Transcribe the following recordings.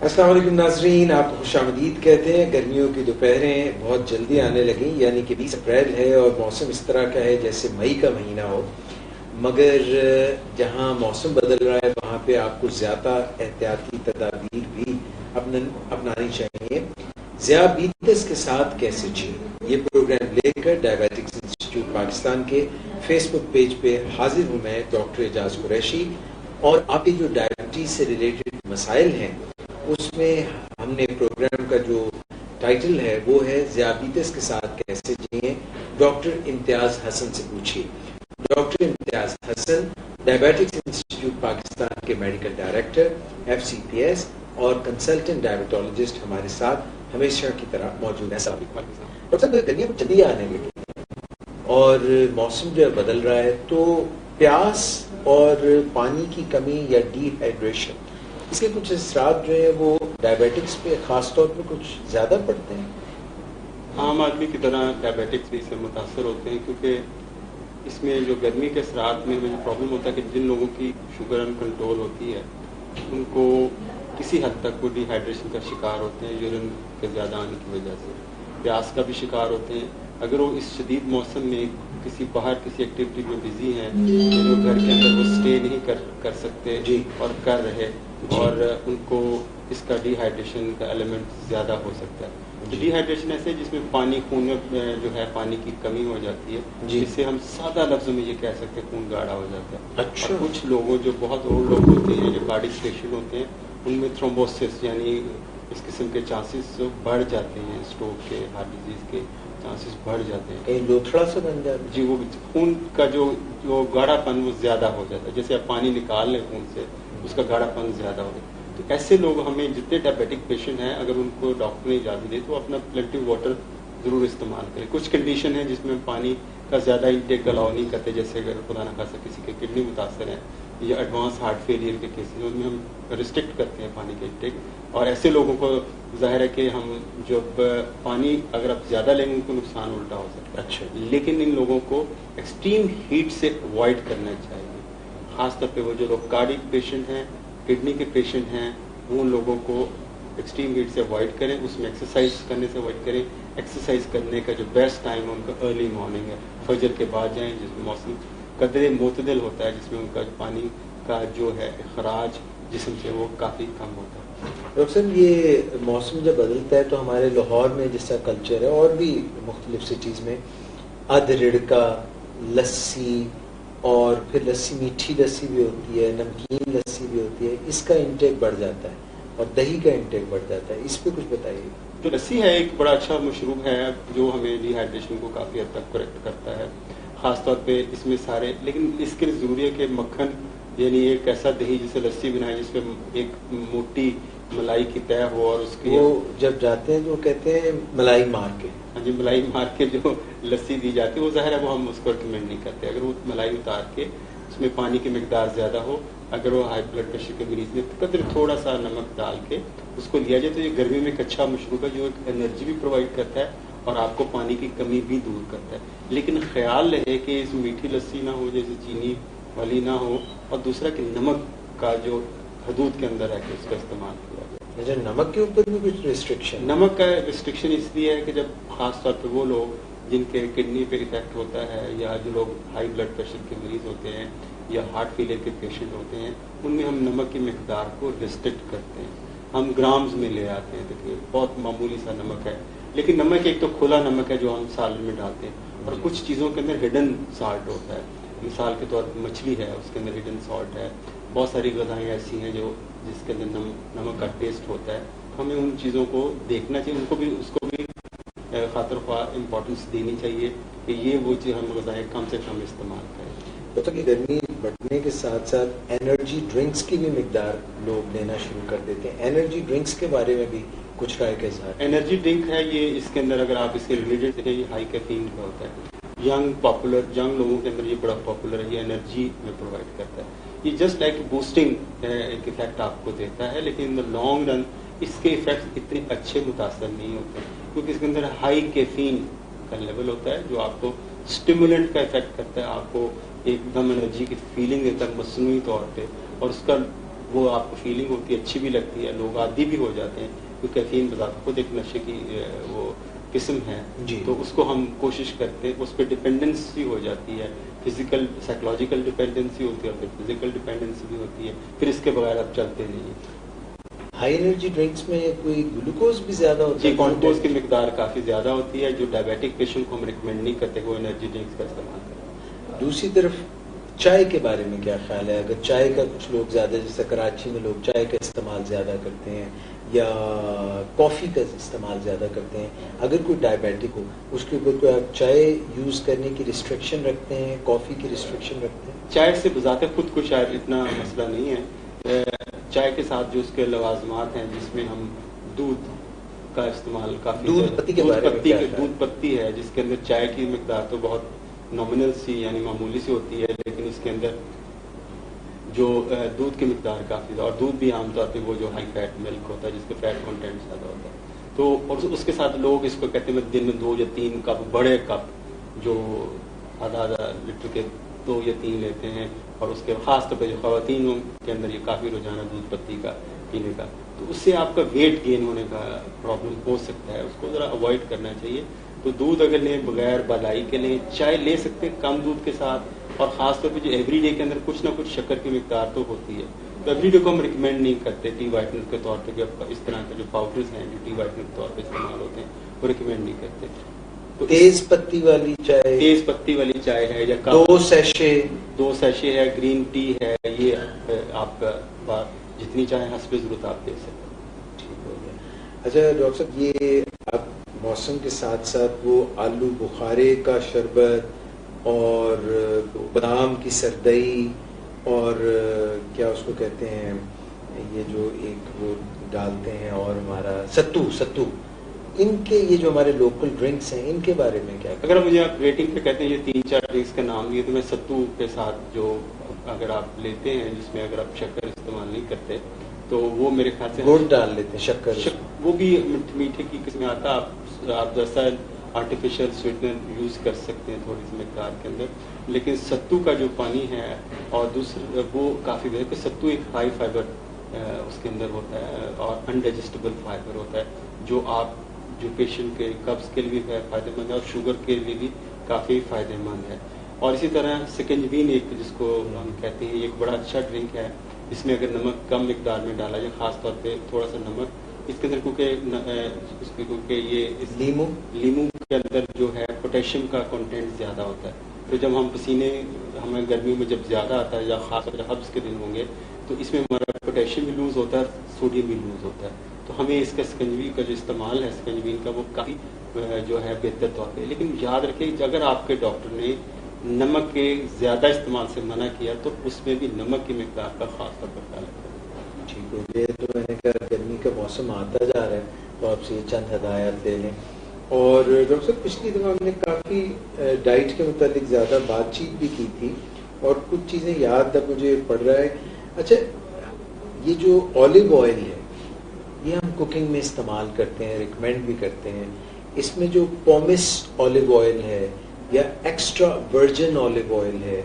السلام علیکم ناظرین، آپ کو خوش آمدید کہتے ہیں۔ گرمیوں کی دوپہریں بہت جلدی آنے لگیں، یعنی کہ 20 اپریل ہے اور موسم اس طرح کا ہے جیسے مئی کا مہینہ ہو، مگر جہاں موسم بدل رہا ہے وہاں پہ آپ کو زیادہ احتیاطی تدابیر بھی اپنانی چاہیے۔ ذیابیطس کے ساتھ کیسے جییں، یہ پروگرام لے کر ڈائبیٹکس انسٹیٹیوٹ پاکستان کے فیس بک پیج پہ حاضر ہوں میں، ڈاکٹر اعجاز قریشی، اور آپ کے جو ڈائبٹیز سے ریلیٹڈ مسائل ہیں اس میں ہم نے پروگرام کا جو ٹائٹل ہے وہ ہے ذیابیطس کے ساتھ کیسے جییں، ڈاکٹر امتیاز حسن سے پوچھیے۔ ڈاکٹر امتیاز حسن ڈائبیٹکس انسٹیٹیوٹ پاکستان کے میڈیکل ڈائریکٹر FCPS اور کنسلٹنٹ ڈائبٹولوجسٹ ہمارے ساتھ ہمیشہ کی طرح موجود ہیں۔ ڈاکٹر صاحب، گرمیاں جلدی آنے لگی اور موسم جو ہے بدل رہا ہے، تو پیاس اور پانی کی کمی یا ڈی ہائیڈریشن، اس کے کچھ اثرات جو ہیں وہ ڈائبیٹکس پہ خاص طور پہ کچھ زیادہ پڑتے ہیں؟ عام آدمی کی طرح ڈائبیٹکس بھی اس سے متاثر ہوتے ہیں، کیونکہ اس میں جو گرمی کے اثرات میں جو پرابلم ہوتا ہے کہ جن لوگوں کی شوگر ان کنٹرول ہوتی ہے ان کو کسی حد تک وہ ڈی ہائیڈریشن کا شکار ہوتے ہیں، یورین کے زیادہ آنے کی وجہ سے پیاس کا بھی شکار ہوتے ہیں۔ اگر وہ اس شدید موسم میں کسی باہر کسی ایکٹیویٹی میں بزی ہیں، یعنی وہ گھر کے اندر وہ اسٹے نہیں کر سکتے اور کر رہے، اور ان کو اس کا ڈی ہائیڈریشن کا ایلیمنٹ زیادہ ہو سکتا ہے۔ ڈی ہائیڈریشن ایسے جس میں پانی خون میں جو ہے پانی کی کمی ہو جاتی ہے، جس سے ہم سادہ لفظوں میں یہ کہہ سکتے ہیں خون گاڑھا ہو جاتا ہے۔ اور کچھ لوگوں جو بہت اولڈ لوگ ہوتے ہیں، جو کارڈک پیشنٹ ہوتے ہیں، ان میں تھرومبوسس یعنی اس قسم کے چانسز بڑھ جاتے ہیں، اسٹروک کے، ہارٹ ڈیزیز کے چانسز بڑھ جاتے ہیں، کہیں لوتھڑا سے بن جاتا ہے۔ جی، وہ خون کا جو گاڑھا پن وہ زیادہ ہو جاتا ہے، جیسے آپ پانی نکال لیں خون سے اس کا گاڑھا پن زیادہ ہو جاتا ہے۔ تو ایسے لوگ ہمیں جتنے ڈائبیٹک پیشنٹ ہیں، اگر ان کو ڈاکٹر نے اجازت دے تو اپنا پلنٹی واٹر ضرور استعمال کریں۔ کچھ کنڈیشن ہیں جس میں پانی کا زیادہ انٹیک الاؤ نہیں کرتے، جیسے اگر خدا نہ خاصہ کسی کے کڈنی متاثر ہیں یا ایڈوانس ہارٹ فیلئر کے کیسز ہیں، ان میں ہم ریسٹرکٹ کرتے ہیں پانی کے انٹیک۔ اور ایسے لوگوں کو ظاہر ہے کہ ہم جب پانی اگر آپ زیادہ لیں گے ان کو نقصان الٹا ہو سکتا ہے۔ اچھا، لیکن ان لوگوں کو ایکسٹریم ہیٹ سے اوائڈ کرنا چاہیے، خاص طور پہ وہ جو لوگ کارڈک پیشنٹ ہیں، کڈنی کے پیشنٹ ہیں، وہ لوگوں کو ایکسٹریم ہیٹ سے اوائڈ کریں، اس میں ایکسرسائز کرنے سے اوائڈ کریں۔ ایکسرسائز کرنے کا جو بیسٹ ٹائم ہے ان کا ارلی مارننگ ہے، فجر کے بعد جائیں، جس میں موسم قدرے معتدل ہوتا ہے، جس میں ان کا پانی کا جو ہے اخراج جسم سے وہ کافی کم ہوتا ہے۔ ڈاکٹر صاحب، یہ موسم جب بدلتا ہے تو ہمارے لاہور میں جس طرح کلچر ہے اور بھی مختلف سٹیز میں ادھ رڑکا لسی، اور پھر لسی میٹھی لسی بھی ہوتی ہے، نمکین لسی بھی ہوتی ہے، اس کا انٹیک بڑھ جاتا ہے اور دہی کا انٹیک بڑھ جاتا ہے، اس پہ کچھ بتائیے۔ جو لسی ہے ایک بڑا اچھا مشروب ہے جو ہمیں ڈی ہائیڈریشن کو کافی حد تک کریکٹ کرتا ہے، خاص طور پہ اس میں سارے، لیکن اس کے ضروری ہے کہ مکھن یعنی ایک ایسا دہی جسے لسی بنائے جس پہ ایک موٹی ملائی کی طے ہو، اور اس کی وہ جب جاتے ہیں تو کہتے ہیں ملائی مار کے، ہاں جی، ملائی مار کے جو لسی دی جاتی ہے وہ ظاہر ہے وہ ہم اس کو ریکمینڈ نہیں کرتے۔ اگر وہ ملائی اتار کے اس میں پانی کی مقدار زیادہ ہو، اگر وہ ہائی بلڈ پریشر کے مریض نے قدر تھوڑا سا نمک ڈال کے اس کو لیا جائے تو یہ گرمی میں ایک اچھا مشروب ہے جو ایک انرجی بھی پرووائڈ کرتا ہے اور آپ کو پانی کی کمی بھی دور کرتا ہے۔ لیکن خیال رہے کہ اس میٹھی لسی نہ ہو، جیسے چینی والی نہ ہو، اور دوسرا کہ نمک کا جو حدود کے اندر ہے کہ اس کا استعمال کیا جائے۔ نمک کے اوپر بھی کچھ ریسٹرکشن؟ نمک کا ریسٹرکشن اس لیے ہے کہ جب خاص طور پہ وہ لوگ جن کے کڈنی پہ افیکٹ ہوتا ہے یا جو لوگ ہائی بلڈ پریشر کے مریض ہوتے ہیں یا ہارٹ فیلئر کے پیشنٹ ہوتے ہیں، ان میں ہم نمک کی مقدار کو ریسٹرکٹ کرتے ہیں، ہم گرامز میں لے آتے ہیں۔ دیکھیے بہت معمولی سا نمک ہے، لیکن نمک ایک تو کھلا نمک ہے جو ہم سالن میں ڈالتے ہیں، اور کچھ چیزوں کے اندر ہڈن سالٹ ہوتا ہے، مثال کے طور پر مچھلی ہے، اس کے اندر ہڈن سالٹ ہے۔ بہت ساری غذائیں ایسی ہیں جو جس کے اندر نمک کا ٹیسٹ ہوتا ہے، ہمیں ان چیزوں کو دیکھنا چاہیے، ان کو بھی اس کو بھی خاطر خواہ امپورٹنس دینی چاہیے کہ یہ وہ چیز ہم غذائیں کم سے کم استعمال کریں۔ تو کہ گرمی بڑھنے کے ساتھ ساتھ انرجی ڈرنکس کی بھی مقدار لوگ لینا شروع کر دیتے ہیں، انرجی ڈرنکس کے بارے میں بھی کچھ رائے کا اظہار؟ انرجی ڈرنک ہے یہ، اس کے اندر اگر آپ اس کے انگریڈینٹس دیکھیں، یہ ہائی کیفین کا ہوتا ہے، ینگ لوگوں کے اندر یہ بڑا پاپولر ہے، یہ انرجی میں پرووائڈ کرتا ہے، یہ جسٹ لائک بوسٹنگ ایک افیکٹ آپ کو دیتا ہے، لیکن ان دا لانگ رن اس کے افیکٹس اتنے اچھے متاثر نہیں ہوتے کیونکہ اس کے اندر ہائی کیفین کا لیول ہوتا ہے جو آپ کو اسٹیمولنٹ کا افیکٹ کرتا ہے، آپ کو ایک دم انرجی کی فیلنگ دیتا ہے مصنوعی طور پہ، اور اس کا وہ آپ کو فیلنگ ہوتی ہے، اچھی بھی لگتی ہے، لوگ عادی بھی ہو جاتے ہیں، کیونکہ افیم بذات خود ایک نشے کی وہ قسم ہے جی. تو اس کو ہم کوشش کرتے ہیں، اس پہ ڈپینڈنسی ہو جاتی ہے، فزیکل سائیکولوجیکل ڈپینڈنسی ہوتی ہے اور پھر فزیکل ڈپینڈنسی بھی ہوتی ہے، پھر اس کے بغیر آپ چلتے نہیں ہیں. ہائی انرجی ڈرنکس میں کوئی گلوکوز بھی زیادہ ہوتا ہے؟ جی گلوکوز کی مقدار کافی زیادہ ہوتی ہے، جو ڈائبیٹک پیشنٹ کو ہم ریکمینڈ نہیں کرتے وہ انرجی ڈرنکس کا استعمال کریں. دوسری طرف چائے کے بارے میں کیا خیال ہے؟ اگر چائے کا کچھ لوگ زیادہ، جیسے کراچی میں لوگ چائے کا استعمال زیادہ کرتے ہیں یا کافی کا استعمال زیادہ کرتے ہیں، اگر کوئی ڈائبیٹک ہو اس کے اوپر کوئی آپ چائے یوز کرنے کی ریسٹرکشن رکھتے ہیں، کافی کی ریسٹرکشن رکھتے ہیں؟ چائے سے بذات خود کو شاید اتنا مسئلہ نہیں ہے. چائے کے ساتھ جو اس کے لوازمات ہیں جس میں ہم دودھ کا استعمال کافی، دودھ پتی ہے جس کے اندر چائے کی مقدار تو بہت نامنل سی یعنی معمولی سی ہوتی ہے، لیکن اس کے اندر جو دودھ کی مقدار کافی، اور دودھ بھی عام طور پہ وہ جو ہائی فیٹ ملک ہوتا ہے جس کے فیٹ کنٹینٹ زیادہ ہوتا ہے، تو اور اس کے ساتھ لوگ اس کو کہتے ہیں دن میں 2 یا 3 کپ بڑے کپ جو آدھا لیٹر کے 2 یا 3 لیتے ہیں، اور اس کے خاص طور پہ جو خواتین کے اندر یہ کافی رجحان ہے دودھ پتی کا پینے کا، تو اس سے آپ کا ویٹ گین ہونے کا پرابلم ہو سکتا ہے، اس کو ذرا اوائڈ کرنا چاہیے. تو دودھ اگر لیں بغیر بالائی کے لیں، چائے لے سکتے ہیں کم دودھ کے ساتھ، اور خاص طور پہ جو ایوری ڈے کے اندر کچھ نہ کچھ شکر کی مقدار تو ہوتی ہے، تو ایوری ڈے کو ہم ریکمینڈ نہیں کرتے ٹی وائٹنر کے طور پہ، اس طرح کے جو پاؤڈرز ہیں جو ٹی وائٹنر کے طور پہ استعمال ہوتے ہیں وہ ریکمینڈ نہیں کرتے. تو تیز پتی والی چائے، تیز پتی والی چائے ہے یا 2 سیشے ہے، گرین ٹی ہے، یہ آپ کا جتنی چاہے حسب ضرورت آپ دے سکتے ہیں. ٹھیک ہو گیا. اچھا ڈاکٹر صاحب، یہ اب موسم کے ساتھ ساتھ وہ آلو بخارے کا شربت اور بادام کی سردئی اور کیا اس کو کہتے ہیں، یہ جو ایک وہ ڈالتے ہیں، اور ہمارا ستو، ان کے یہ جو ہمارے لوکل ڈرنکس ہیں ان کے بارے میں کیا؟ اگر مجھے آپ ریٹنگ پہ کہتے ہیں یہ 3-4 ڈرنکس کا نام لیے، تو میں ستو کے ساتھ جو اگر آپ لیتے ہیں جس میں اگر آپ شکر استعمال نہیں کرتے تو وہ میرے خیال سے گڑ ڈال لیتے ہیں، شکر وہ بھی میٹھے کی قسم میں آتا ہے، آپ جیسا آرٹیفیشیل سویٹنر یوز کر سکتے ہیں تھوڑی سی مقدار کے اندر، لیکن ستو کا جو پانی ہے اور دوسرا وہ کافی بہتر، کہ ستو ایک ہائی فائبر اس کے اندر ہوتا ہے اور انڈائجسٹیبل فائبر ہوتا ہے، جو آپ جو پیشنٹ کے قبض کے لیے بھی فائدہ مند ہے اور شوگر کے لیے بھی کافی فائدہ مند ہے. اور اسی طرح سکنجبین ایک جس کو ہم کہتے ہیں، ایک بڑا اچھا ڈرنک ہے، اس میں اگر نمک کم مقدار میں ڈالا جائے، خاص طور پہ تھوڑا سا نمک اس کے اندر، کیونکہ یہ لیمو کے اندر جو ہے پوٹیشیم کا کنٹینٹ زیادہ ہوتا ہے، تو جب ہم پسینے ہمیں گرمیوں میں جب زیادہ آتا ہے یا خاص طور پہ حبس کے دن ہوں گے تو اس میں ہمارا پوٹیشیم بھی لوز ہوتا ہے، سوڈیم بھی لوز ہوتا ہے، تو ہمیں اس کا سکنجبی کا جو استعمال ہے سکنجبین کا وہ کافی جو ہے بہتر طور پہ. لیکن یاد رکھیں اگر آپ کے ڈاکٹر نے نمک کے زیادہ استعمال سے منع کیا تو اس میں بھی نمک کی مقدار کا خاص طور پر خیال رکھیں. ٹھیک ہو گیا. تو میں نے کہا گرمی کا موسم آتا جا رہا ہے تو آپ سے یہ چند ہدایات لے لیں. اور ڈاکٹر صاحب پچھلی دفعہ ہم نے کافی ڈائٹ کے متعلق زیادہ بات چیت بھی کی تھی اور کچھ چیزیں یاد اب مجھے پڑ رہا ہے. اچھا، یہ جو اولیو آئل ہے یہ ہم کوکنگ میں استعمال کرتے ہیں، ریکمینڈ بھی کرتے ہیں. اس میں جو پومس اولیو آئل ہے یا ایکسٹرا ورجن اولیو آئل ہے،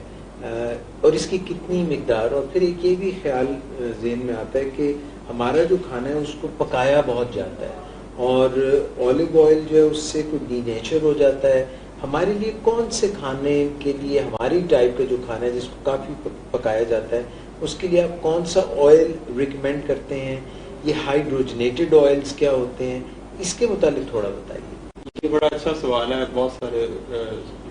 اور اس کی کتنی مقدار، اور پھر ایک یہ بھی خیال ذہن میں آتا ہے کہ ہمارا جو کھانا ہے اس کو پکایا بہت جاتا ہے اور اولیو آئل جو ہے اس سے کوئی ڈی نیچر ہو جاتا ہے. ہمارے لیے کون سے کھانے کے لیے، ہماری ٹائپ کا جو کھانا ہے جس کو کافی پکایا جاتا ہے، اس کے لیے آپ کون سا آئل ریکمینڈ کرتے ہیں؟ یہ ہائیڈروجنیٹڈ آئلز کیا ہوتے ہیں؟ اس کے متعلق تھوڑا بتائیے. یہ بڑا اچھا سوال ہے، بہت سارے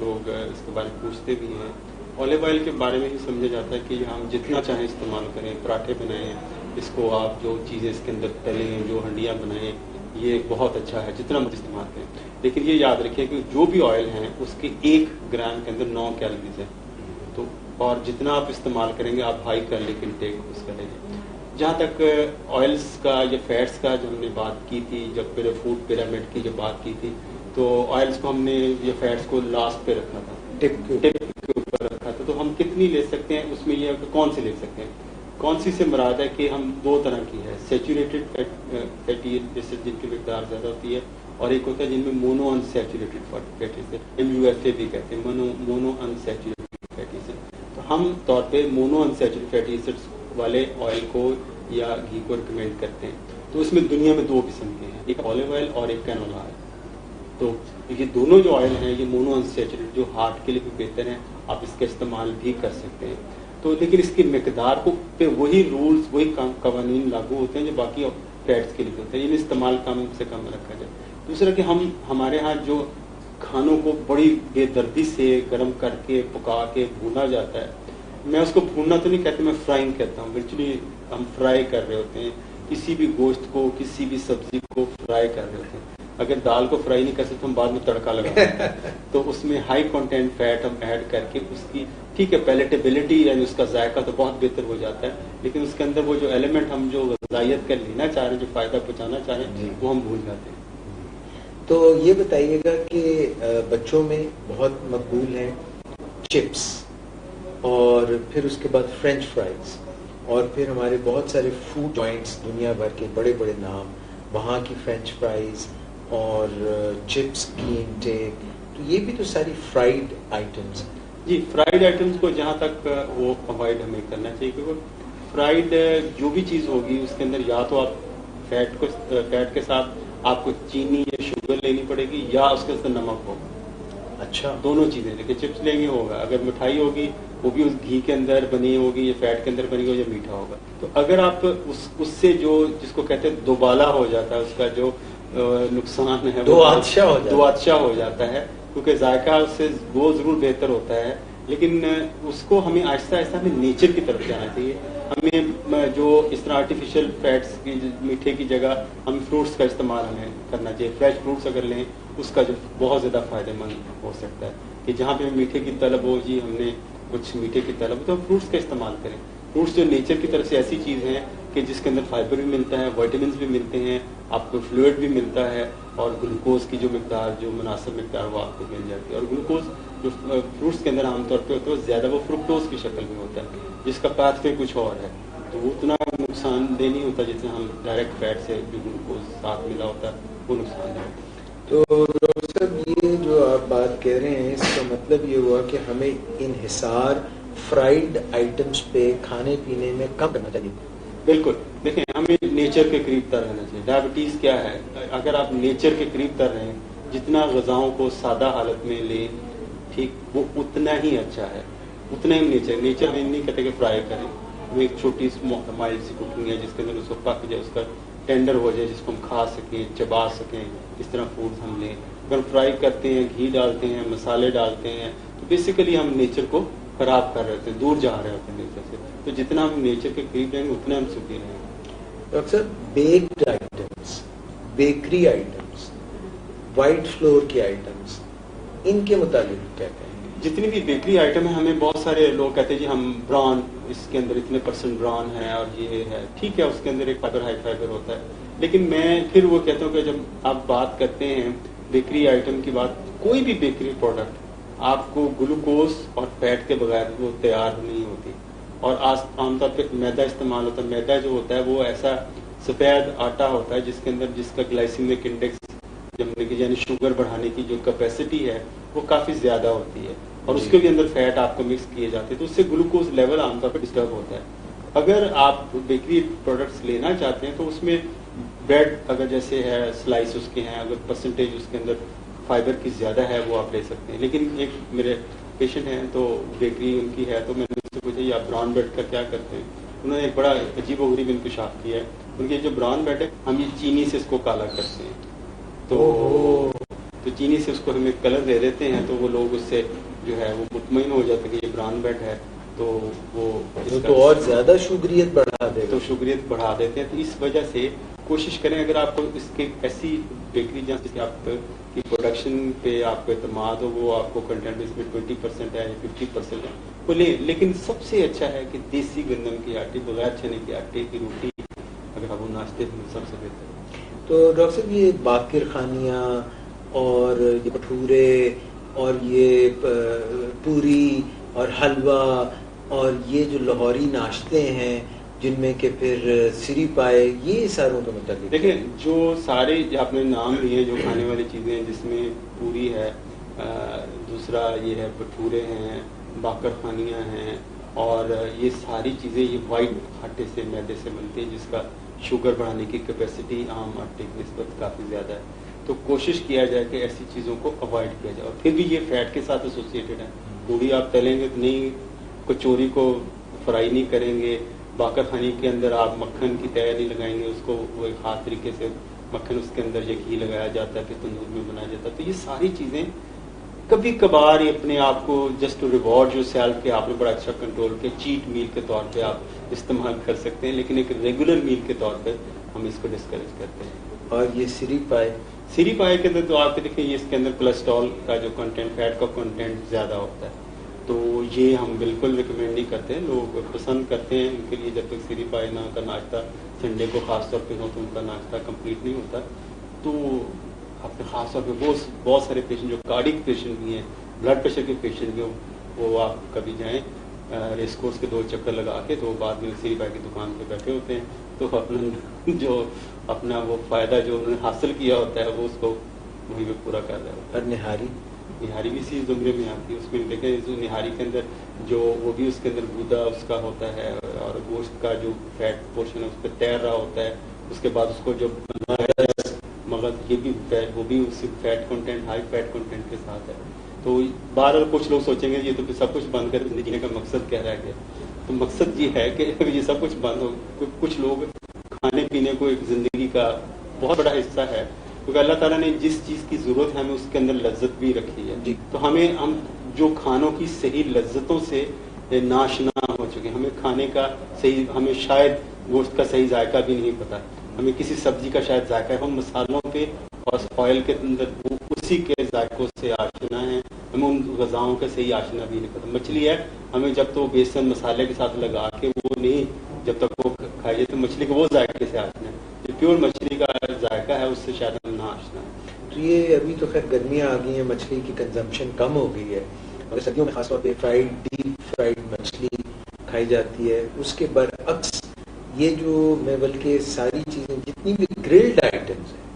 لوگ اس کے بارے میں پوچھتے بھی ہیں. اولیو آئل کے بارے میں ہی سمجھا جاتا ہے کہ ہم جتنا چاہیں استعمال کریں، پراٹھے بنائیں، اس کو آپ جو چیزیں اس کے اندر تلیں، جو ہنڈیاں بنائیں، یہ بہت اچھا ہے، جتنا مت استعمال کریں. لیکن یہ یاد رکھیں کہ جو بھی آئل ہیں اس کے 1 گرام کے اندر 9 کیلوریز ہیں، تو اور جتنا آپ استعمال کریں گے آپ ہائی کیلوریک انٹیک اس کریں گے. جہاں تک آئلس کا یا فیٹس کا جو ہم نے بات کی تھی، جب پہلے فوڈ پیرامڈ کی جو بات کی تھی، تو آئلس کو ہم نے یا فیٹس کو لاسٹ پہ رکھا تھا، ٹپ کے اوپر رکھا تھا. تو ہم کتنی لے سکتے ہیں اس میں یہ کہ کون سی لے سکتے ہیں. کون سی سے مراد ہے کہ ہم 2 طرح کی ہے، سیچوریٹڈ فیٹی جیسے جن کی مقدار زیادہ ہوتی ہے، اور ایک ہوتا ہے جن میں mono unsaturated fatty acid, MUFA بھی کہتے ہیں، مونو انسیچوریٹڈ فیٹی ایسڈ. تو ہم طور پہ مونو انسیچوریٹڈ فیٹی ایسڈ والے آئل کو یا گھی کو ریکمینڈ کرتے ہیں. تو اس میں دنیا میں 2 قسم کے ہیں, ایک آلیو آئل اور ایک کینولا آئل. تو یہ دونوں جو آئل ہیں یہ مونو انسیچوریٹڈ, جو ہارٹ کے لیے بھی بہتر ہیں, آپ اس کا استعمال بھی کر سکتے ہیں. تو لیکن اس کی مقدار کو پہ وہی رولز, وہی قوانین لاگو ہوتے ہیں جو باقی فیٹس کے لیے ہوتے ہیں. یہ استعمال کم سے کم رکھا جائے. دوسرا کہ ہمارے ہاں جو کھانوں کو بڑی بے دردی سے گرم کر کے پکا کے بھونا جاتا ہے, میں اس کو بھوننا تو نہیں کہتا, میں فرائنگ کہتا ہوں. ایکچولی ہم فرائی کر رہے ہوتے ہیں کسی بھی گوشت کو, کسی بھی سبزی کو فرائی کر رہے ہوتے ہیں. اگر دال کو فرائی نہیں کر سکتے ہم بعد میں تڑکا لگاتے ہیں تو اس میں ہائی کنٹینٹ فیٹ ہم ایڈ کر کے اس کی ٹھیک ہے پیلیٹیبلٹی یعنی اس کا ذائقہ تو بہت بہتر ہو جاتا ہے, لیکن اس کے اندر وہ جو ایلیمنٹ ہم جو غذائیت کا لینا چاہ رہے ہیں, جو فائدہ پہنچانا چاہ رہے ہیں, وہ ہم بھول جاتے ہیں. تو یہ بتائیے گا کہ بچوں میں بہت مقبول ہیں چپس, اور پھر اس کے بعد فرینچ فرائز, اور پھر ہمارے بہت سارے فوڈ جوائنٹس دنیا بھر کے بڑے بڑے نام, وہاں کی فرینچ فرائز اور چپس کی انٹیک, تو یہ بھی تو ساری فرائیڈ آئٹمس. جی, فرائیڈ آئٹمس کو جہاں تک وہ اوائڈ ہمیں کرنا چاہیے, کیونکہ فرائیڈ جو بھی چیز ہوگی اس کے اندر یا تو آپ فیٹ کے ساتھ آپ کو چینی یا شوگر لینی پڑے گی, یا اس کے اندر نمک ہوگا. اچھا, دونوں چیزیں. دیکھیں چپس لیں گے ہوگا, اگر مٹھائی ہوگی وہ بھی اس گھی کے اندر بنی ہوگی یا فیٹ کے اندر بنی ہوگی یا میٹھا ہوگا. تو اگر آپ اس سے جو جس کو کہتے ہیں دوبالا ہو جاتا ہے, اس کا جو نقصان ہے دو آتشا ہو جاتا ہے, کیونکہ ذائقہ اس سے وہ ضرور بہتر ہوتا ہے, لیکن اس کو ہمیں آہستہ آہستہ ہمیں نیچر کی طرف جانا چاہیے. ہمیں جو اس طرح آرٹیفیشل فیٹس کی میٹھے کی جگہ ہم فروٹس کا استعمال ہمیں کرنا چاہیے. فریش فروٹس اگر لیں اس کا جو بہت زیادہ فائدہ مند ہو سکتا ہے, کہ جہاں پہ میٹھے کی طلب ہو, جی ہم نے کچھ میٹھے کی طلب, تو ہم فروٹس کا استعمال کریں. فروٹس جو نیچر کی طرف سے ایسی چیز ہیں کہ جس کے اندر فائبر بھی ملتا ہے, وائٹامنس بھی ملتے ہیں, آپ کو فلوئڈ بھی ملتا ہے, اور گلوکوز کی جو مقدار, جو مناسب مقدار وہ آپ کو مل جاتی ہے. اور گلوکوز جو فروٹس کے اندر عام طور پہ ہوتا ہے وہ زیادہ وہ فرکٹوز کی شکل میں ہوتا ہے, جس کا پاتھ پہ کچھ اور ہے, تو وہ اتنا نقصان دہ نہیں ہوتا جتنا ہم ڈائریکٹ فیٹ سے جو گلوکوز ساتھ ملا ہوتا ہے وہ نقصان دہ ہوتا ہے. تو ڈاکٹر صاحب یہ جو آپ بات کہہ رہے ہیں, اس کا مطلب یہ ہوا کہ ہمیں انحصار فرائیڈ آئٹمس پہ کھانے پینے میں کم کرنا چاہیے. بالکل. دیکھیں ہمیں نیچر کے قریب تر رہنا چاہیے. ڈائبٹیز کیا ہے, اگر آپ نیچر کے قریب تر رہیں, جتنا غذاؤں کو سادہ حالت میں لیں, ٹھیک, وہ اتنا ہی اچھا ہے, اتنا ہی نیچر میں نہیں کہتے کہ فرائی کریں. وہ ایک چھوٹی مائلڈ سی کوکنگ ہے جس کے اندر اس کو پک جائے, اس کا ٹینڈر ہو جائے, جس کو ہم کھا سکیں, چبا سکیں, اس طرح فوڈ ہم لیں. اگر فرائی کرتے ہیں, گھی ڈالتے ہیں, مسالے ڈالتے ہیں, تو بیسیکلی ہم نیچر کو خراب کر رہے ہوتے ہیں, دور جا رہے ہوتے ہیں نیچر سے. تو جتنا ہم نیچر کے قریب رہیں گے اتنا ہم سکھی رہیں گے. ڈاکٹر صاحب baked items, bakery items, white flour کی آئٹمس, ان کے متعلق کہتے ہیں. جتنی بھی بیکری آئٹم ہیں, ہمیں بہت سارے لوگ کہتے ہیں جی ہم بران, اس کے اندر اتنے % بران ہے اور یہ ہے, ٹھیک ہے, اس کے اندر ایک فائبر ہائی فائبر ہوتا ہے, لیکن میں پھر وہ کہتا ہوں کہ جب آپ بات کرتے ہیں بیکری آئٹم کی بات, کوئی بھی بیکری پروڈکٹ آپ کو گلوکوز اور فیٹ کے بغیر وہ تیار نہیں ہوتی. اور عام طور پہ میدا استعمال ہوتا ہے. میدا جو ہوتا ہے وہ ایسا سفید آٹا ہوتا ہے جس کے اندر جس کا گلائسیمک انڈیکس یعنی شوگر بڑھانے کی جو کیپیسٹی ہے وہ کافی زیادہ ہوتی ہے, اور اس کے بھی اندر فیٹ آپ کو مکس کیے جاتے ہیں, تو اس سے گلوکوز لیول عام طور پہ ڈسٹرب ہوتا ہے. اگر آپ بیکری پروڈکٹس لینا چاہتے ہیں تو اس میں بریڈ اگر جیسے ہے سلائس اس کے ہیں, اگر پرسنٹیج اس کے اندر فائبر کی زیادہ ہے وہ آپ لے سکتے ہیں. لیکن ایک میرے پیشنٹ ہیں تو بیکری ان کی ہے, تو میں نے اس سے پوچھا آپ براؤن بریڈ کا کیا کرتے ہیں. انہوں نے ایک بڑا عجیب و غریب انکشاف کیا ہے. ان کے جو براؤن بریڈ ہے ہم یہ چینی سے اس کو کالا کرتے ہیں, تو چینی سے اس کو ہم ایک کلر دے دیتے ہیں, تو وہ لوگ اس سے جو ہے وہ مطمئن ہو جاتے ہیں کہ یہ براؤن بریڈ ہے, تو وہ تو اور زیادہ شوگریت بڑھا دے, تو شوگریت بڑھا دیتے ہیں. تو اس وجہ سے کوشش کریں اگر آپ کو اس کے ایسی بیکری جہاں سے آپ کی پروڈکشن پہ آپ کو اعتماد ہو, وہ آپ کو کنٹینٹ اس میں 20% ہے یا 50% ہے وہ لیں. لیکن سب سے اچھا ہے کہ دیسی گندم کی آٹے, بغیر چنے کے آٹے کی روٹی اگر آپ وہ ناشتے میں سب سے بہتر ہے. تو ڈاکٹر صاحب یہ باقر خانیاں اور یہ بھٹورے اور یہ پوری اور حلوہ اور یہ جو لاہوری ناشتے ہیں جن میں کہ پھر سری پائے, یہ ساروں کا متعلق دیکھیں جو سارے آپ نے نام لیے جو کھانے والی چیزیں ہیں, جس میں پوری ہے, دوسرا یہ ہے بھٹورے ہیں, باقر خانیاں ہیں, اور یہ ساری چیزیں یہ وائٹ آٹے سے میدے سے بنتی ہیں جس کا شوگر بڑھانے کی کیپیسٹی عام آٹے کی نسبت کافی زیادہ ہے. تو کوشش کیا جائے کہ ایسی چیزوں کو اوائڈ کیا جائے. اور پھر بھی یہ فیٹ کے ساتھ ایسوسیٹڈ ہے. پوری آپ تلیں گے تو نہیں, کچوری کو فرائی نہیں کریں گے, باقر خانی کے اندر آپ مکھن کی تیار نہیں لگائیں گے, اس کو وہ ایک خاص طریقے سے مکھن اس کے اندر یہ گھی لگایا جاتا ہے کہ تندور میں بنایا جاتا ہے. تو یہ ساری چیزیں کبھی کبھار اپنے آپ کو جسٹ ریوارڈ جو سیلف کے آپ نے بڑا اچھا کنٹرول کیا, چیٹ میل کے طور پہ آپ استعمال کر سکتے ہیں, لیکن ایک ریگولر میل کے طور پہ ہم اس کو ڈسکریج کرتے ہیں. اور یہ سری پائے کے اندر تو آپ دیکھیں یہ اس کے اندر کولیسٹرول کا جو کنٹینٹ, فیٹ کا کنٹینٹ زیادہ ہوتا ہے, تو یہ ہم بالکل ریکمینڈ نہیں کرتے ہیں. لوگ پسند کرتے ہیں ان کے لیے, جب تک سری پائے نہ کا ناشتہ سنڈے کو خاص طور پہ ہو تو ان کا ناشتہ کمپلیٹ نہیں ہوتا. تو اپنے خاص طور پہ بہت سارے پیشنٹ جو کارڈک پیشنٹ بھی ہیں, بلڈ پریشر کے پیشنٹ بھی ہوں, وہ آپ کبھی جائیں ریس کورس کے 2 چکر لگا کے, تو بعد میں سری پائے کی دکان پہ بیٹھے ہوتے ہیں, تو اپنا وہ فائدہ جو انہوں نے حاصل کیا ہوتا ہے وہ اس کو وہیں پہ پورا کر رہا ہوتا ہے. اور نہاری بھی اسی زمرے میں آتی ہے. اس میں دیکھیں نہاری کے اندر جو وہ بھی اس کے اندر گودا اس کا ہوتا ہے, اور گوشت کا جو فیٹ پورشن ہے اس پہ تیر رہا ہوتا ہے. اس کے بعد اس کو جو مغز, یہ بھی وہ بھی اسی fat content, high fat content کے ساتھ ہے. تو بہرحال کچھ لوگ سوچیں گے یہ تو سب کچھ بند کر زندگی جینے کا مقصد کیا رہ گیا. تو مقصد یہ ہے کہ یہ سب کچھ بند ہو. کچھ لوگ کھانے پینے کو ایک زندگی کا بہت بڑا حصہ ہے, کیونکہ اللہ تعالیٰ نے جس چیز کی ضرورت ہے ہمیں اس کے اندر لذت بھی رکھی ہے. جی. تو ہم جو کھانوں کی صحیح لذتوں سے ناشنا ہو چکے, ہمیں کھانے کا صحیح, ہمیں شاید گوشت کا صحیح ذائقہ بھی نہیں پتا, ہمیں کسی سبزی کا شاید ذائقہ ہے, ہم مسالوں پہ اور آئل کے اندر اسی کے ذائقوں سے آشنا ہیں, ہمیں ان غذاؤں کا صحیح آشنا بھی نہیں پتا. مچھلی ہے, ہمیں جب تو بیسن مسالے کے ساتھ لگا کے وہ نہیں, جب تک وہ کھائیے تو مچھلی کے وہ ذائقے سے آشنا ہے. جو پیور مچھلی کا ذائقہ ہے اس سے شاید ہم نہ آشنا ہے. تو یہ ابھی تو خیر گرمیاں آ گئی ہیں, مچھلی کی کنزمپشن کم ہو گئی ہے, مگر سردیوں میں خاص طور پہ ڈیپ فرائیڈ مچھلی کھائی جاتی ہے. اس کے برعکس یہ جو میں بلکہ ساری چیزیں جتنی بھی گرلڈ آئٹمس ہیں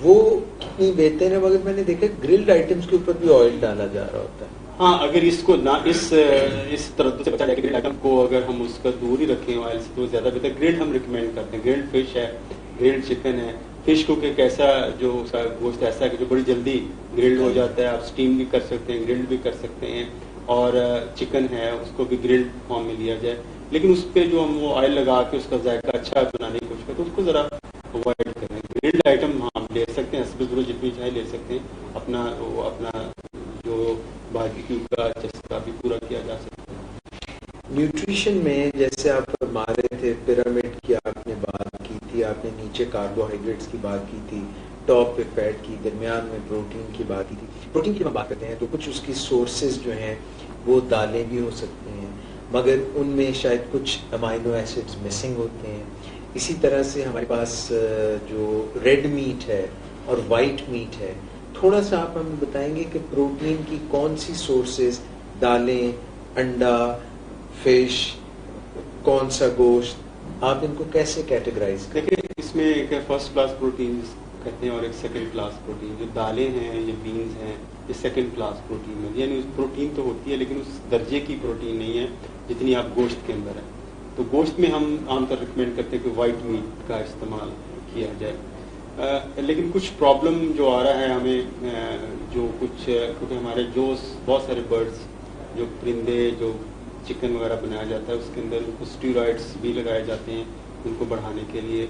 وہ کتنی بہتر ہے, مگر میں نے دیکھا گرلڈ آئٹمس کے اوپر بھی آئل ڈالا جا رہا ہوتا ہے. ہاں, اگر اس کو نہ اس تردد سے بچا جائے کہ گرلڈ آئٹم کو اگر ہم اس کا دور ہی رکھیں آئل سے تو زیادہ بہتر. گرلڈ ہم ریکمینڈ کرتے ہیں, گرلڈ فش ہے, گرلڈ چکن ہے. فش کو ایک ایسا جو اس کا گوشت ایسا ہے کہ جو بڑی جلدی گرلڈ ہو جاتا ہے, آپ اسٹیم بھی کر سکتے ہیں, گرلڈ بھی کر سکتے ہیں. اور چکن ہے اس کو بھی گرلڈ فارم میں لیا جائے, لیکن اس پہ جو ہم وہ آئل لگا کے اس کا ذائقہ اچھا بنانے کی کوشش کریں تو اس کو ذرا اوائڈ کریں. گرلڈ آئٹم ہم لے سکتے ہیں, حسب ضرورت جتنی چاہے لے سکتے ہیں, اپنا جو باربیکیو کا چسکا بھی پورا کیا جا سکتا ہے. نیوٹریشن میں جیسے آپ فرما رہے تھے, پیرامڈ کی آپ نے بات کی تھی, آپ نے نیچے کاربوہائیڈریٹس کی بات کی تھی, ٹاپ پہ فیٹ کی, درمیان میں پروٹین کی بات کی تھی. پروٹین کی ہم بات کرتے ہیں تو کچھ اس کی سورسز جو ہیں وہ دالیں بھی ہو سکتے ہیں, مگر ان میں شاید کچھ امائنو ایسڈز مسنگ ہوتے ہیں. اسی طرح سے ہمارے پاس جو ریڈ میٹ ہے اور وائٹ میٹ ہے, تھوڑا سا آپ ہمیں بتائیں گے کہ پروٹین کی کون سی سورسز, دالیں, انڈا, فش, کون سا گوشت, آپ ان کو کیسے کیٹیگرائز کریں؟ دیکھیں اس میں ایک فرسٹ کلاس پروٹین کہتے ہیں اور ایک سیکنڈ کلاس پروٹین. جو دالیں ہیں, یہ بینز ہیں, یہ سیکنڈ کلاس پروٹین ہے, یعنی پروٹین تو ہوتی ہے لیکن اس درجے کی پروٹین نہیں ہے جتنی آپ گوشت کے اندر ہے. تو گوشت میں ہم عام طور ریکمینڈ کرتے ہیں کہ وائٹ میٹ کا استعمال کیا جائے. لیکن کچھ پرابلم جو آ رہا ہے ہمیں, جو کچھ کیونکہ ہمارے جو بہت سارے برڈز, جو پرندے, جو چکن وغیرہ بنایا جاتا ہے اس کے اندر ان کو اسٹیرائڈس بھی لگائے جاتے ہیں ان کو بڑھانے کے لیے,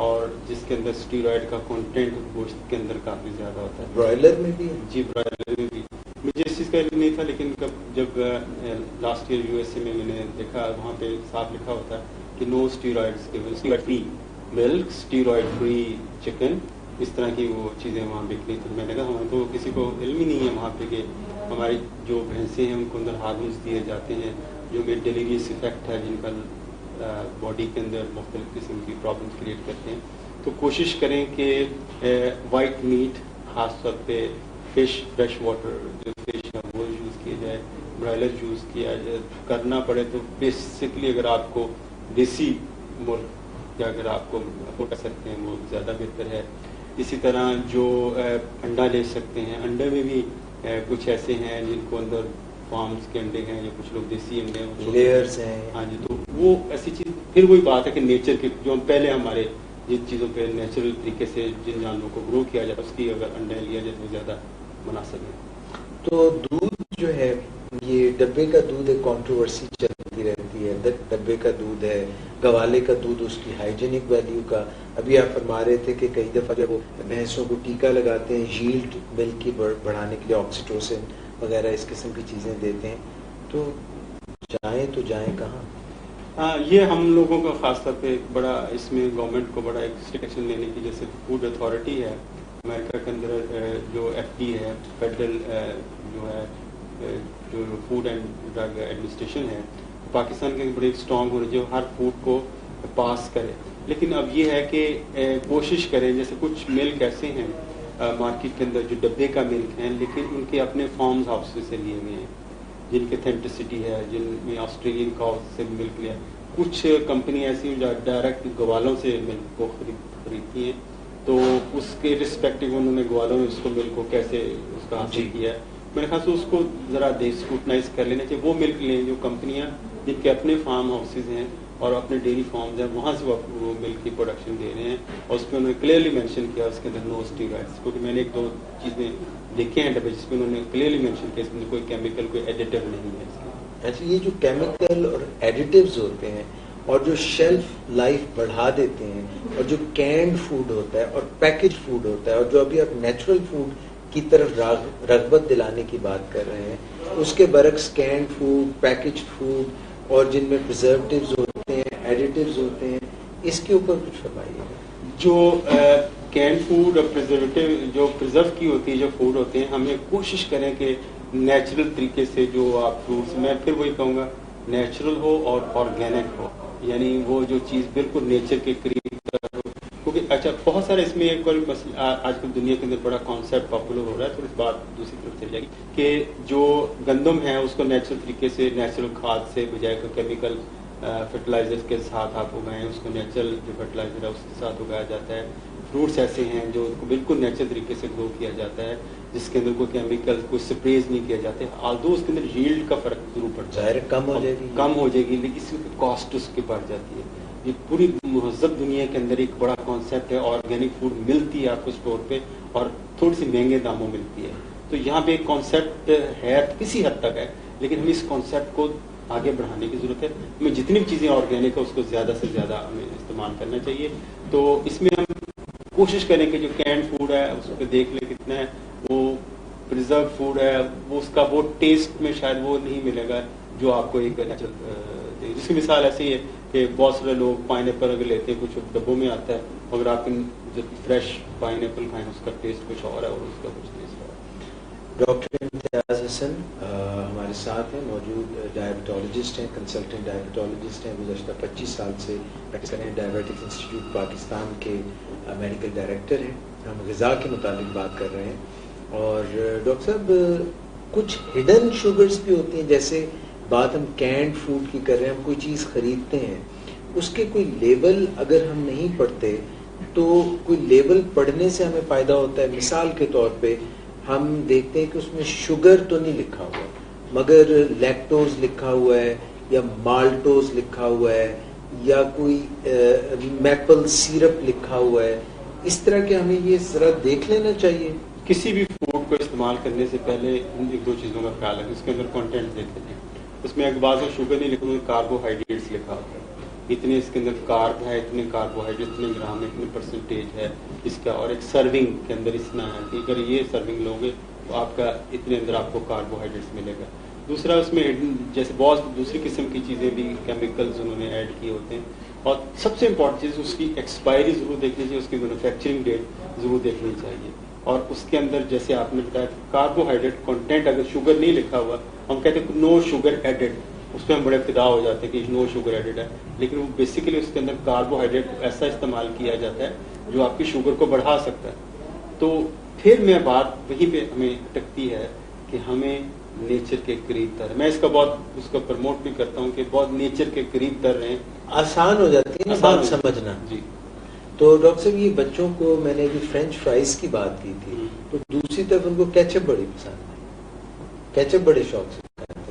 اور جس کے اندر اسٹیرائڈ کا کنٹینٹ گوشت کے اندر کافی زیادہ ہوتا ہے. برائلر میں بھی؟ جی, برائلر میں بھی. مجھے اس چیز کا علم نہیں تھا, لیکن جب لاسٹ ایئر USA میں نے دیکھا, وہاں پہ صاف لکھا ہوتا ہے کہ نو اسٹیرائڈس, اسٹیرائڈ فری ملک, اسٹیرائڈ فری چکن, اس طرح کی وہ چیزیں وہاں بک رہی تھیں. میں نے کہا ہمیں تو کسی کو علم ہی نہیں ہے وہاں پہ کہ ہماری جو بھینسیں ہیں ان کو اندر ہارمونس دیے جاتے ہیں جو کہ ڈیلیریس افیکٹ ہے, جن کا باڈی کے اندر مختلف قسم کی پرابلمس کریٹ کرتے ہیں. تو کوشش کریں کہ وائٹ میٹ, خاص طور پہ فش, فریش واٹر جو فش ہے وہ یوز کیا جائے, برائلر یوز کیا جائے. کرنا پڑے تو بیسکلی اگر آپ کو دیسی مرغ یا اگر آپ کو افورڈ کر سکتے ہیں وہ زیادہ بہتر ہے. اسی طرح جو انڈا لے سکتے ہیں, انڈے میں بھی کچھ ایسے ہیں جن کو اندر فارمز کے انڈے ہیں یا کچھ لوگ دیسی انڈے ہیں, لیئرز ہیں. ہاں جی, تو وہ ایسی چیز پھر وہی بات ہے کہ نیچر کے جو پہلے ہمارے جن چیزوں پہ نیچرل طریقے سے جن جانوروں کو گرو کیا جائے اس کی اگر انڈے لیا جائے تو زیادہ مناسب ہے. تو دودھ جو ہے یہ ڈبے کا دودھ ایک کنٹروورسی چلتی رہتی ہے. ڈبے کا دودھ ہے, گوالے کا دودھ, اس کی ہائیجینک ویلیو کا. ابھی آپ فرما رہے تھے کہ کئی دفعہ جب وہ بھینسوں کو ٹیکا لگاتے ہیں ییلڈ ملک کی بڑھانے کے لیے آکسیٹوسن وغیرہ اس قسم کی چیزیں دیتے ہیں, تو جائیں کہاں؟ ہاں, یہ ہم لوگوں کا خاص طور پہ بڑا اس میں گورنمنٹ کو بڑا ایک اسٹرکٹ ایکشن لینے کی, جیسے فوڈ اتھارٹی ہے امریکہ کے اندر, جو ایف ڈی ہے فیڈرل جو ہے جو فوڈ اینڈ ڈرگ ایڈمنسٹریشن ہے, پاکستان کے بڑے اسٹرانگ ہونے جو ہر فوڈ کو پاس کرے. لیکن اب یہ ہے کہ کوشش کریں, جیسے کچھ ملک ایسے ہیں مارکیٹ کے اندر جو ڈبے کا ملک ہیں لیکن ان کے اپنے فارمز ہاؤس سے لیے ہوئے ہیں, جن کی اتھینٹسٹی ہے, جن میں آسٹریلین کاؤ سے ملک لیا. کچھ کمپنی ایسی ہیں جو ڈائریکٹ گوالوں سے ملک کو خریدتی ہیں, تو اس کے رسپیکٹو انہوں نے گوالوں میں اس کو ملک کو کیسے اس کا حاصل کیا ہے. میرے خیال سے اس کو ذرا اسکروٹنائز کر لینا چاہیے. وہ ملک لیں جو کمپنیاں جن کے اپنے فارم ہاؤسز ہیں اور اپنے ڈیری فارمز ہیں, وہاں سے وہ ملک کی پروڈکشن دے رہے ہیں, اور اس پہ انہوں نے کلیئرلی مینشن کیا اس کے اندر نو اسٹیرائڈس, کیونکہ میں نے ایک دو چیزیں دیکھے ہیں ڈبے جس پہ انہوں نے کلیئرلی مینشن کیا اس میں کوئی کیمیکل کوئی ایڈیٹو نہیں ہے. اچھا, یہ جو کیمیکل اور ایڈیٹیوز ہوتے ہیں اور جو شیلف لائف بڑھا دیتے ہیں, اور جو کینڈ فوڈ ہوتا ہے اور پیکج فوڈ ہوتا ہے, اور جو ابھی آپ نیچرل فوڈ کی طرف رغبت دلانے کی بات کر رہے ہیں, اس کے برعکس کینڈ فوڈ, پیکج فوڈ اور جن میں پریزرویٹیوز ہوتے ہیں, ایڈیٹیوز ہوتے ہیں, اس کے اوپر کچھ فرمائیے. جو کینڈ فوڈ اور پریزرویٹیو جو پریزرو کی ہوتی ہے جو فوڈ ہوتے ہیں, ہمیں کوشش کریں کہ نیچرل طریقے سے جو آپ فروٹس, میں پھر وہی کہوں گا نیچرل ہو اور آرگینک ہو, یعنی وہ جو چیز بالکل نیچر کے قریب ہو. کیونکہ اچھا بہت سارے اس میں ایک اور آج کل دنیا کے اندر بڑا کانسیپٹ پاپولر ہو رہا ہے, تو اس بات دوسری طرف چلی جائے گی کہ جو گندم ہے اس کو نیچرل طریقے سے نیچرل کھاد سے بجائے کوئی کیمیکل فرٹیلائزر کے ساتھ آپ اگائیں, اس کو نیچرل جو فرٹیلائزر ہے اس کے ساتھ اگایا جاتا ہے. فروٹس ایسے ہیں جو بالکل نیچرل طریقے سے گرو کیا جاتا ہے, جس کے اندر کوئی کیمیکل کوئی سپریز نہیں کیا جاتے. آلدو اس کے اندر ییلڈ کا فرق ضرور پڑتا ہے, کم ہو جائے گی لیکن اس کی کاسٹ اس کی بڑھ جاتی ہے. یہ پوری مہذب دنیا کے اندر ایک بڑا کانسیپٹ ہے, آرگینک فوڈ ملتی ہے آپ کو اسٹور پہ اور تھوڑی سی مہنگے داموں ملتی ہے. تو یہاں پہ ایک کانسیپٹ ہے کسی حد تک ہے, لیکن ہمیں اس کانسیپٹ کو آگے بڑھانے کی ضرورت ہے. ہمیں جتنی بھی چیزیں آرگینک ہے اس کو زیادہ سے زیادہ ہمیں استعمال کرنا چاہیے. تو اس میں ہم کوشش کریں کہ جو کینڈ فوڈ ہے اس پہ دیکھ لیں کتنا ہے, وہ پریزرو فوڈ ہے, وہ اس کا وہ ٹیسٹ میں شاید وہ نہیں ملے گا جو آپ کو ایک نیچرل. جس کی مثال ایسی ہے کہ بہت سارے لوگ پائن ایپل اگر لیتے ہیں کچھ ڈبوں میں آتا ہے, اگر آپ جو فریش پائن ایپل کھائیں اس کا ٹیسٹ کچھ اور ہے اور اس کا کچھ ٹیسٹ اور ہے. ڈاکٹر امتیاز حسن ہمارے ساتھ ہیں, موجود ڈائبٹالوجسٹ ہیں, کنسلٹنٹ ڈائبٹالوجسٹ ہیں, گزشتہ 25 سال سے پریکٹس کر رہے ہیں, ڈائبٹکس انسٹیٹیوٹ پاکستان کے میڈیکل ڈائریکٹر ہیں. ہم غذا کے متعلق بات کر رہے ہیں. اور ڈاکٹر صاحب کچھ ہڈن شوگرز بھی ہوتی ہیں, جیسے بات ہم کینڈ فوڈ کی کر رہے ہیں, ہم کوئی چیز خریدتے ہیں اس کے کوئی لیبل اگر ہم نہیں پڑھتے تو کوئی لیبل پڑھنے سے ہمیں فائدہ ہوتا ہے. مثال کے طور پہ ہم دیکھتے ہیں کہ اس میں شوگر تو نہیں لکھا ہوا مگر لیکٹوز لکھا ہوا ہے یا مالٹوز لکھا ہوا ہے یا کوئی میپل سیرپ لکھا ہوا ہے. اس طرح کے ہمیں یہ ذرا دیکھ لینا چاہیے. کسی بھی فوڈ کو استعمال کرنے سے پہلے ان ایک دو چیزوں کا خیال ہے. اس کے اندر کانٹینٹ دیکھ لیتے ہیں, اس میں ایک بعض شوگر نہیں لکھا, کاربوہائیڈریٹس لکھا ہوتا ہے, اتنے اس کے اندر کارب ہے, اتنے کاربوہائیڈریٹ, اتنے گرام ہے, اتنے پرسنٹیج ہے اس کا, اور ایک سرونگ کے اندر اتنا ہے کہ اگر یہ سرونگ لوگے تو آپ کا اتنے اندر آپ کو کاربوہائیڈریٹس ملے گا. دوسرا اس میں جیسے بہت دوسری قسم کی چیزیں بھی کیمیکلز انہوں نے ایڈ کیے ہوتے ہیں. اور سب سے امپورٹنٹ چیز اس کی ایکسپائری ضرور دیکھنی چاہیے, اس کی مینوفیکچرنگ ڈیٹ ضرور دیکھنی چاہیے. اور اس کے اندر جیسے آپ نے بتایا کاربوہائیڈریٹ کنٹینٹ اگر شوگر نہیں لکھا ہوا, ہم کہتے ہیں نو شوگر ایڈڈ, اس پہ ہم بڑے فدا ہو جاتے ہیں کہ نو شوگر ایڈڈ ہے, لیکن وہ بیسیکلی اس کے اندر کاربوہائیڈریٹ ایسا استعمال کیا جاتا ہے جو آپ کی شوگر کو بڑھا سکتا ہے. تو پھر میں بات وہیں پہ ہمیں اٹکتی ہے کہ ہمیں نیچر کے قریب تر, میں اس کا بہت اس کو پروموٹ بھی کرتا ہوں کہ بہت نیچر کے قریب تر رہیں, آسان ہو جاتی ہے بات سمجھنا. جی. تو ڈاکٹر صاحب یہ بچوں کو میں نے ابھی فرینچ فرائز کی بات کی تھی, تو دوسری طرف ان کو کیچپ بڑی پسند ہے, کیچپ بڑے شوق سے کھاتے ہیں.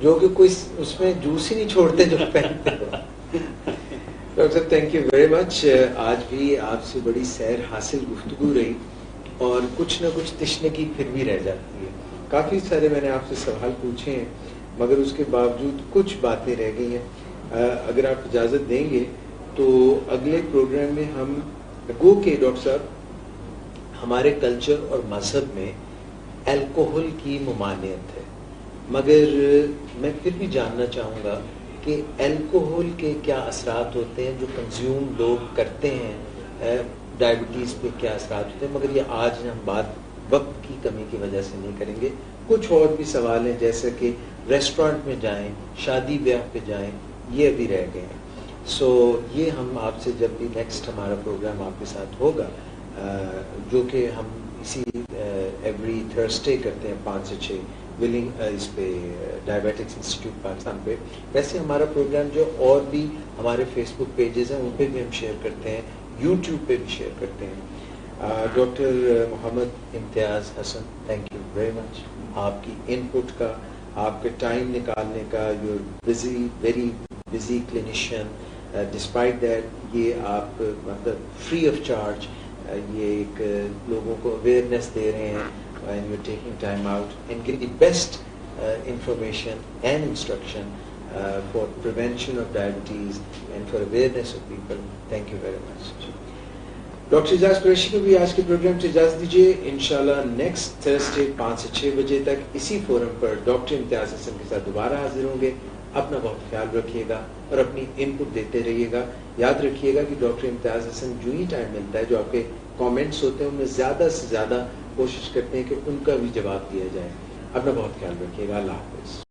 جو کہ کوئی اس میں جوس ہی نہیں چھوڑتے جو پہنتے ہو. ڈاکٹر صاحب تھینک یو ویری مچ. آج بھی آپ سے بڑی سیر حاصل گفتگو رہی اور کچھ نہ کچھ تشنگی پھر بھی رہ جاتی ہے. کافی سارے میں نے آپ سے سوال پوچھے ہیں مگر اس کے باوجود کچھ باتیں رہ گئی ہیں. اگر آپ اجازت دیں گے تو اگلے پروگرام میں ہم گو کہ ڈاکٹر صاحب ہمارے کلچر اور مذہب میں الکوہل کی ممانعت ہے مگر میں پھر بھی جاننا چاہوں گا کہ الکوہل کے کیا اثرات ہوتے ہیں جو کنزیوم لوگ کرتے ہیں, ڈائبٹیز پہ کیا اثرات ہوتے ہیں, مگر یہ آج ہم بات وقت کی کمی کی وجہ سے نہیں کریں گے. کچھ اور بھی سوال ہیں جیسے کہ ریسٹورینٹ میں جائیں, شادی بیاہ پہ جائیں, یہ ابھی رہ گئے ہیں. سو یہ ہم آپ سے جب بھی نیکسٹ ہمارا پروگرام آپ کے ساتھ ہوگا جو کہ ہم اسی ایوری تھرسڈے کرتے ہیں 5 سے 6 ولنگ اس پہ ڈائبیٹکس انسٹیٹیوٹ پاکستان پہ, ویسے ہمارا پروگرام جو اور بھی ہمارے فیس بک پیجز ہیں ان پہ بھی ہم شیئر کرتے ہیں, یوٹیوب پہ بھی شیئر کرتے ہیں. Doctor Mohammad Imtiaz Hasan thank you very much. آپ کی ان پٹ کا, آپ کے ٹائم نکالنے کا, your busy very busy clinician, despite that یہ آپ مطلب فری آف چارج یہ ایک لوگوں کو اویئرنیس دے رہے ہیں and you're taking time out and getting the best information and instruction for prevention of diabetes and for awareness of people. Thank you very much. Doctor Ijaz Qureshi کو بھی آج کے پروگرام سے اجازت دیجیے. انشاءاللہ نیکسٹ تھرسڈے 5 سے 6 بجے تک اسی فورم پر ڈاکٹر امتیاز حسن کے ساتھ دوبارہ حاضر ہوں گے. اپنا بہت خیال رکھیے گا اور اپنی ان پٹ دیتے رہیے گا. یاد رکھیے گا کہ ڈاکٹر امتیاز حسن جو ہی ٹائم ملتا ہے جو آپ کے کامنٹس ہوتے ہیں ان میں زیادہ سے زیادہ کوشش کرتے ہیں کہ ان کا بھی جواب دیا جائے. اپنا بہت خیال رکھیے گا. اللہ حافظ.